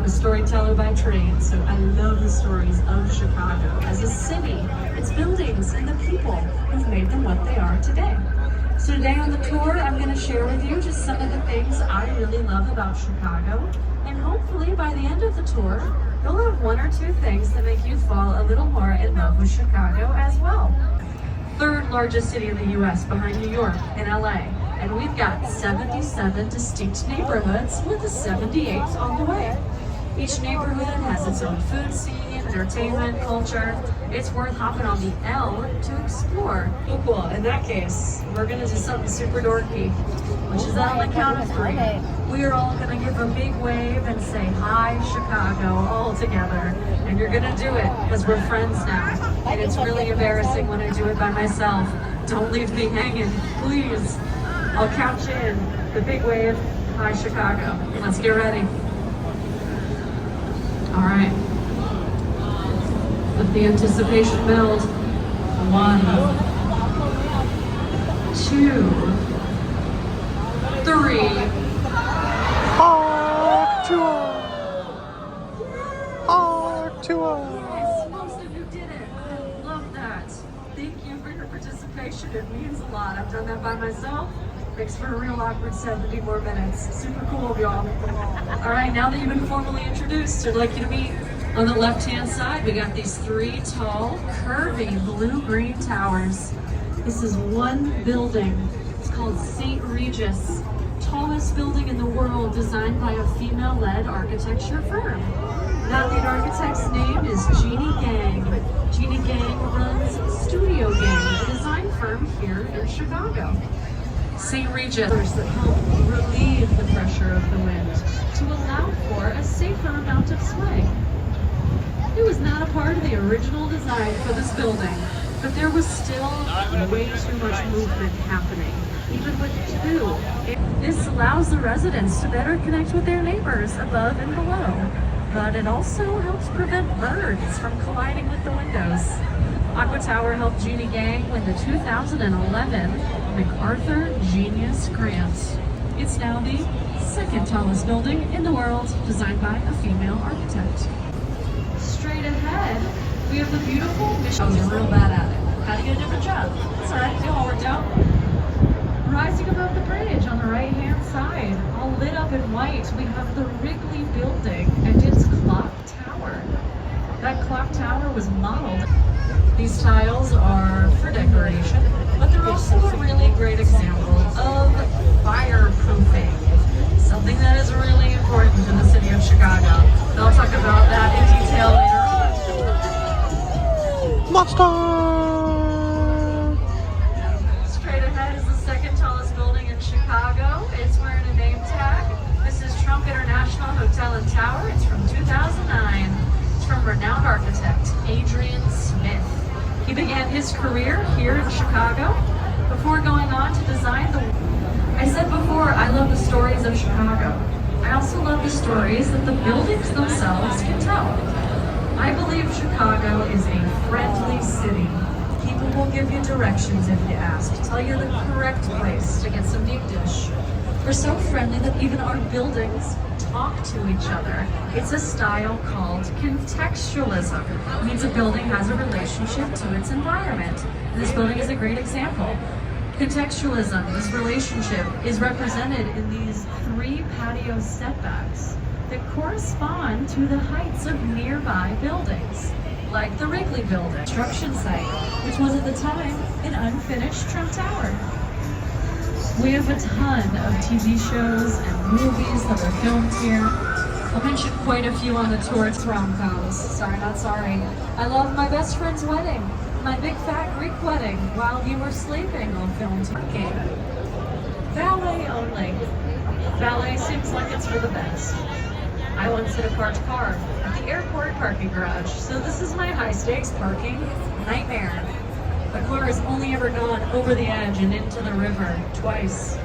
a storyteller by trade, so I love the stories of Chicago as a city, its buildings, and the people who've made them what they are today. So today on the tour, I'm going to share with you just some of the things I really love about Chicago, and hopefully by the end of the tour, you'll have one or two things that make you fall a little more in love with Chicago as well. Third largest city in the U.S. behind New York and LA, and we've got 77 distinct neighborhoods with a 78th on the way. Each neighborhood has its own food scene, entertainment, culture. It's worth hopping on the L to explore. Oh, cool. In that case, we're gonna do something super dorky, which is on the count of 3. We are all gonna give a big wave and say, "Hi, Chicago," all together. And you're gonna do it because we're friends now. And it's really embarrassing when I do it by myself. Don't leave me hanging, please. I'll count you in. The big wave, "Hi, Chicago." Let's get ready. All right. Let the anticipation build. 1, 2, 3. Yes, most of you did it. I love that. Thank you for your participation. It means a lot. I've done that by myself. Makes for a real awkward 70 more minutes. Super cool of y'all. All right, now that you've been formally introduced, I'd like you to meet on the left-hand side. We got these 3 tall, curving blue-green towers. This is one building. It's called St. Regis, tallest building in the world, designed by a female-led architecture firm. That lead architect's name is Jeannie Gang. Jeannie Gang runs Studio Gang, a design firm here in Chicago. St. Regis that help relieve the pressure of the wind to allow for a safer amount of sway. It was not a part of the original design for this building, but there was still way too much movement happening, even with 2. This allows the residents to better connect with their neighbors above and below, but it also helps prevent birds from colliding with the windows. Aqua Tower helped Jeannie Gang win the 2011 MacArthur Genius Grant. It's now the second tallest building in the world, designed by a female architect. Straight ahead, we have the beautiful Mission. I was real bad at it. Had to get a different job. It's alright, it all worked out. Rising above the bridge on the right-hand side, all lit up in white, we have the Wrigley Building and its clock tower. That clock tower was modeled. These tiles are for decoration, but they're also a really great example of fireproofing, something that is really important in the city of Chicago. And I'll talk about that in detail later on. Monster! Straight ahead is the second tallest building in Chicago. It's wearing a name tag. This is Trump International Hotel and Tower. It's from 2009. It's from renowned architect Adrian Smith. He began his career here in Chicago before going on to design the... I said before, I love the stories of Chicago. I also love the stories that the buildings themselves can tell. I believe Chicago is a friendly city. People will give you directions if you ask, tell you the correct place to get some deep dish. We're so friendly that even our buildings talk to each other. It's a style called contextualism. It means a building has a relationship to its environment. And this building is a great example. Contextualism, this relationship, is represented in these 3 patio setbacks that correspond to the heights of nearby buildings, like the Wrigley Building construction site, which was at the time an unfinished Trump Tower. We have a ton of TV shows and movies that are filmed here. I'll mention quite a few on the tour. It's rom-coms. Sorry, not sorry. I love My Best Friend's Wedding, My Big Fat Greek Wedding, While You Were Sleeping, all filmed here. Valet only. Valet seems like it's for the best. I once hit a parked car at the airport parking garage, so this is my high-stakes parking nightmare. The car has only ever gone over the edge and into the river twice.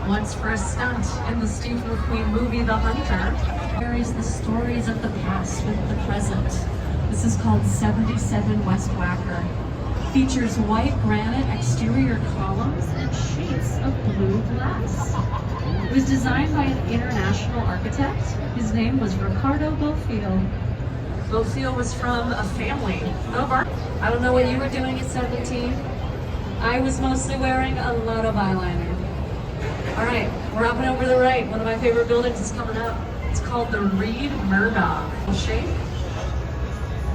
Once for a stunt in the Steve McQueen movie, The Hunter. Carries the stories of the past with the present. This is called 77 West Wacker. Features white granite exterior columns and sheets of blue glass. It was designed by an international architect. His name was Ricardo Bofill. Bofill was from a family of art. I don't know what you were doing at 17. I was mostly wearing a lot of eyeliner. All right, we're up and over the right. One of my favorite buildings is coming up. It's called the Reed Murdoch shape.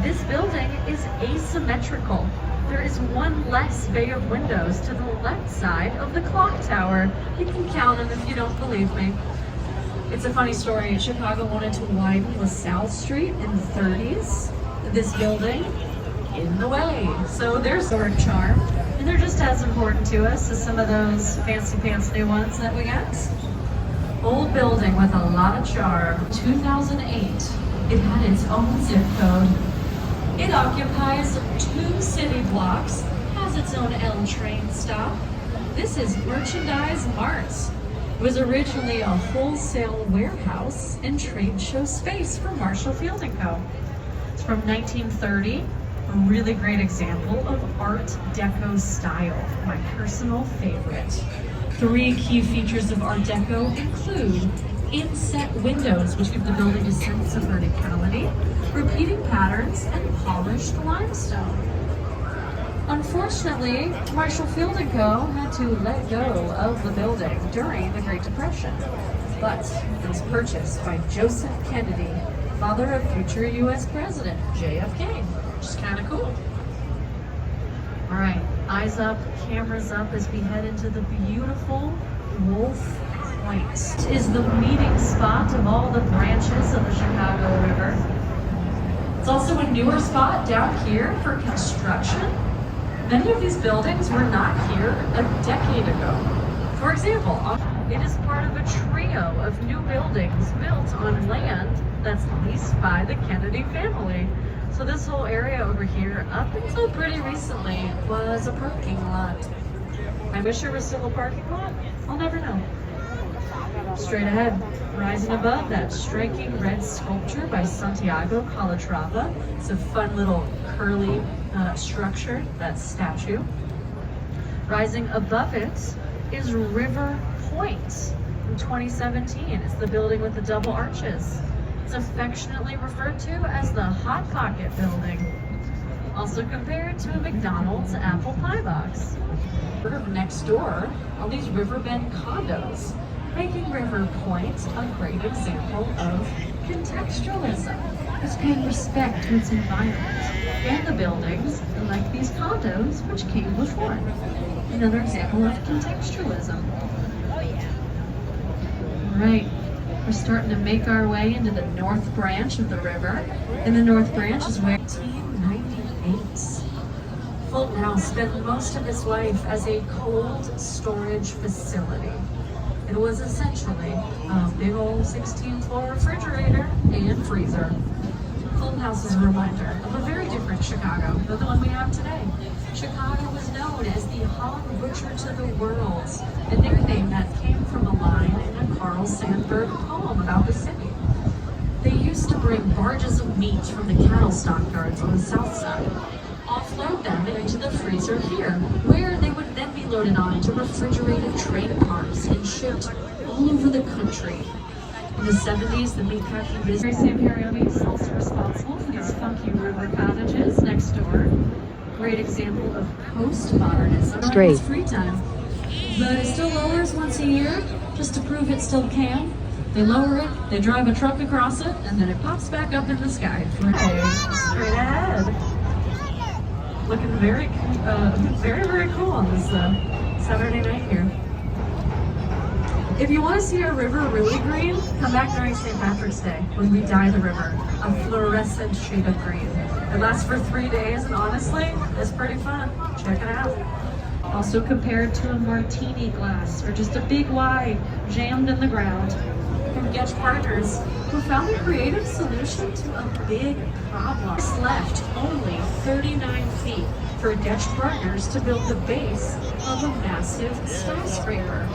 This building is asymmetrical. There is one less bay of windows to the left side of the clock tower. You can count them if you don't believe me. It's a funny story. Chicago wanted to widen LaSalle Street in the 30s. This building in the way. So there's historic charm. And they're just as important to us as some of those fancy pants new ones that we got. Old building with a lot of charm. 2008, it had its own zip code. It occupies 2 city blocks, has its own L train stop. This is Merchandise Mart. It was originally a wholesale warehouse and trade show space for Marshall Field & Co. It's from 1930, a really great example of Art Deco style, my personal favorite. 3 key features of Art Deco include inset windows, which give the building a sense of verticality, repeating patterns, and polished limestone. Unfortunately, Marshall Field & Co. had to let go of the building during the Great Depression, but it was purchased by Joseph Kennedy, father of future U.S. President JFK, which is kind of cool. All right, eyes up, cameras up as we head into the beautiful Wolf Point. It is the meeting spot of all the branches of the Chicago River. It's also a newer spot down here for construction. Many of these buildings were not here a decade ago. For example, it is part of a trio of new buildings built on land that's leased by the Kennedy family. So this whole area over here, up until pretty recently, was a parking lot. I wish there was still a parking lot. I'll never know. Straight ahead, rising above that striking red sculpture by Santiago Calatrava. It's a fun little curly structure, that statue. Rising above it is River Point from 2017. It's the building with the double arches. It's affectionately referred to as the Hot Pocket building. Also compared to a McDonald's apple pie box. Next door, all these riverbend condos, making River Point a great example of contextualism. It's paying respect to its environment and the buildings, like these condos, which came before. Another example of contextualism. All right, we're starting to make our way into the North Branch of the river. And the North Branch is where 1898. Fulton House spent most of its life as a cold storage facility. It was essentially a big old 16-floor refrigerator and freezer. Fulton House is a reminder of a very different Chicago than the one we have today. Chicago was known as the hog butcher to the world, a nickname that came from a line in a Carl Sandburg poem about the city. They used to bring barges of meat from the cattle stockyards on the south side, offload them into the freezer here, where they would then be loaded onto refrigerated train cars and shipped all over the country. In the 70s, the meatpacking business. Sam Harrioni is also responsible for these funky river cottages next door. Great example of postmodernism. Straight. It's free time, but it still lowers once a year, just to prove it still can. They lower it, they drive a truck across it, and then it pops back up in the sky. Straight ahead. Looking very, very cool on this Saturday night here. If you want to see our river really green, come back during St. Patrick's Day when we dye the river a fluorescent shade of green. It lasts for 3 days, and honestly, it's pretty fun. Check it out. Also compared to a martini glass, or just a big Y jammed in the ground. From Getch Partners, who found a creative solution to a big problem. It's left only 39 feet for Getch Partners to build the base of a massive skyscraper.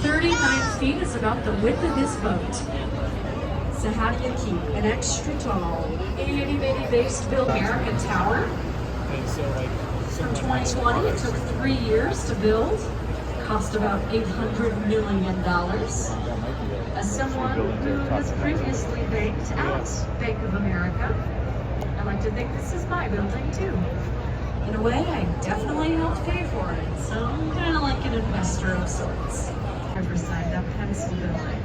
39 feet is about the width of this boat. So how do you keep an extra tall, itty-bitty base to build American Tower? From 2020, it took 3 years to build. Cost about $800 million. As someone who has previously banked at Bank of America, I like to think this is my building too. In a way, I definitely helped pay for it, so I'm kind of like an investor of sorts. Riverside, that pencil building.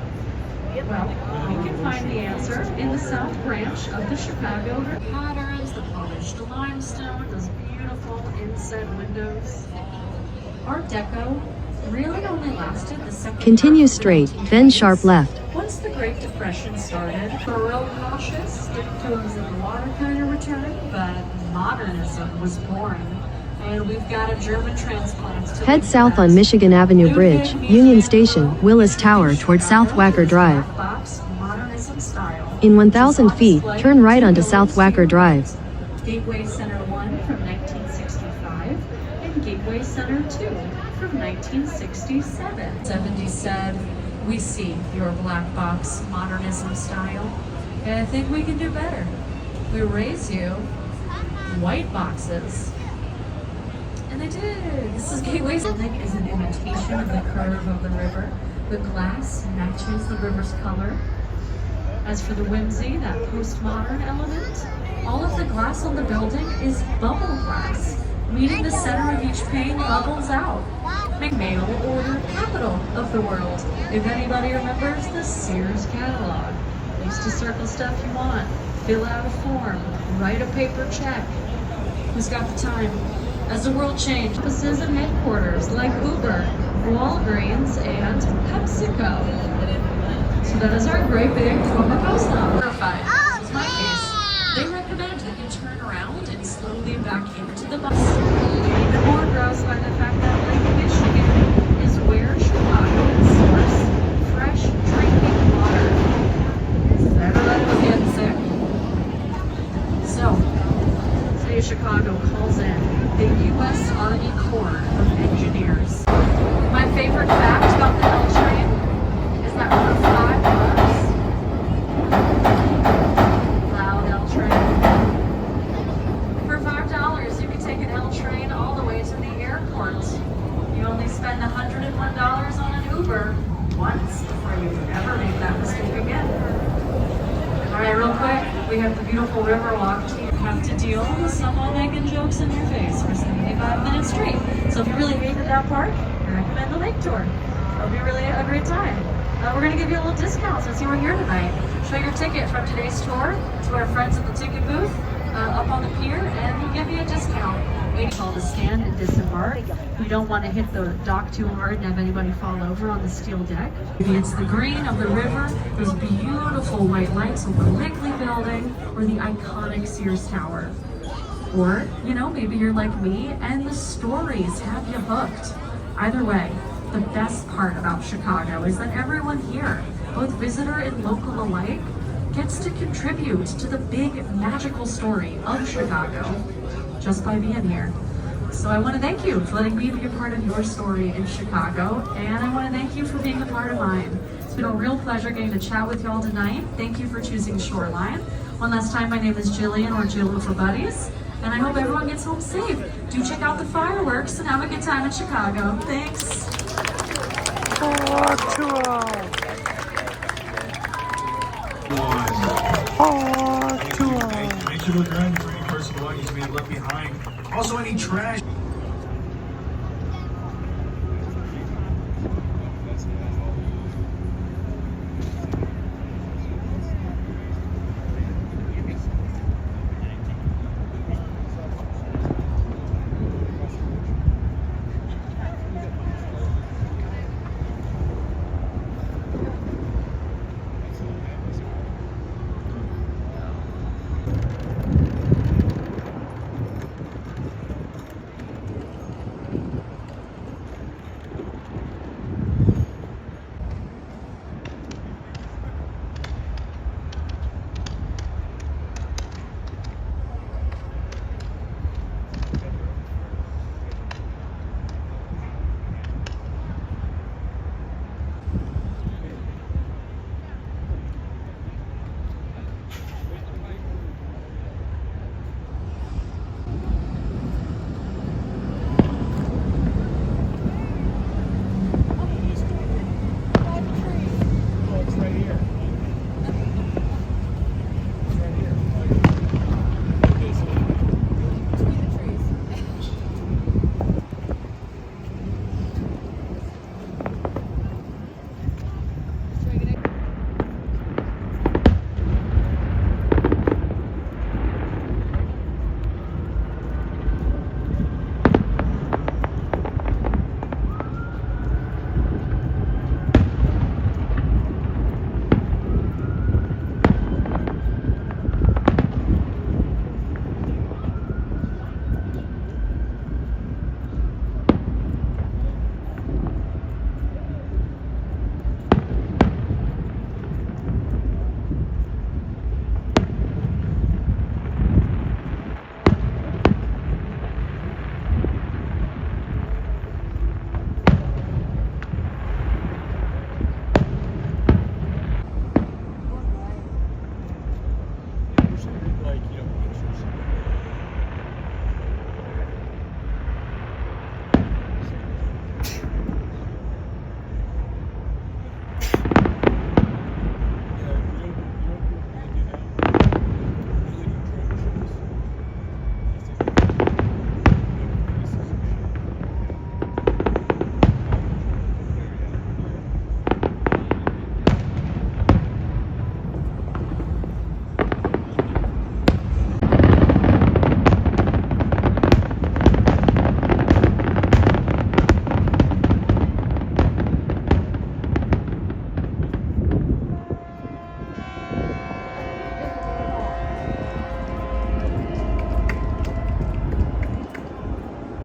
Well, you can find the answer in the South Branch of the Chicago River. Patterns, the polished limestone, those beautiful inset windows. Art Deco really only lasted the second. Continue straight, then sharp left. Once the Great Depression started, we were real cautious, didn't feel as if the water kind of returned, but modernism was born. And we've got a German transplant. Head south on Michigan Avenue Bridge, Union Station, Willis Tower toward South Wacker Drive. In 1,000 feet, turn right onto South Wacker Drive. Gateway Center 1 from 1965 and Gateway Center 2 from 1967. 70 said, "We see your black box modernism style, and I think we can do better. We raise you white boxes." And they did. This is Gateway Center. Is an imitation of the curve of the river. The glass matches the river's color. As for the whimsy, that postmodern element, all of the glass on the building is bubble glass, meaning the center of each pane bubbles out. Mail order capital of the world. If anybody remembers the Sears catalog, used to circle stuff you want, fill out a form, write a paper check. Who's got the time? As the world changed, offices and headquarters like Uber, Walgreens, and PepsiCo. So that is our great big former post office. Verified. This is my case. They recommend that you turn around and slowly back into the bus. Even more gross by the fact that Lake Michigan is where Chicago source fresh drinking water. Everybody was getting sick. So, City of Chicago calls in the U.S. Army Corps of Engineers. My favorite fact about the L train is that for $5, loud L train, for $5 you can We have the beautiful Riverwalk team. Have to deal with someone making jokes in your face for 75 minutes straight. So if you really hated that part, I recommend the lake tour. It'll be really a great time. We're going to give you a little discount since you were here tonight. Show your ticket from today's tour to our friends at the ticket booth up on the pier, and we'll give you a discount. It's called a stand and disembark. We don't want to hit the dock too hard and have anybody fall over on the steel deck. Maybe it's the green of the river, those beautiful white lights of the Wrigley building, or the iconic Sears Tower. Or, you know, maybe you're like me and the stories have you hooked. Either way, the best part about Chicago is that everyone here, both visitor and local alike, gets to contribute to the big magical story of Chicago just by being here. So I want to thank you for letting me be a part of your story in Chicago, and I want to thank you for being a part of mine. It's been a real pleasure getting to chat with y'all tonight. Thank you for choosing Shoreline. One last time, my name is Jillian, or Jill for Buddies, and I hope everyone gets home safe. Do check out the fireworks and have a good time in Chicago. Thanks. Make sure to look around for any personal belongings you may have left behind. Also, any trash.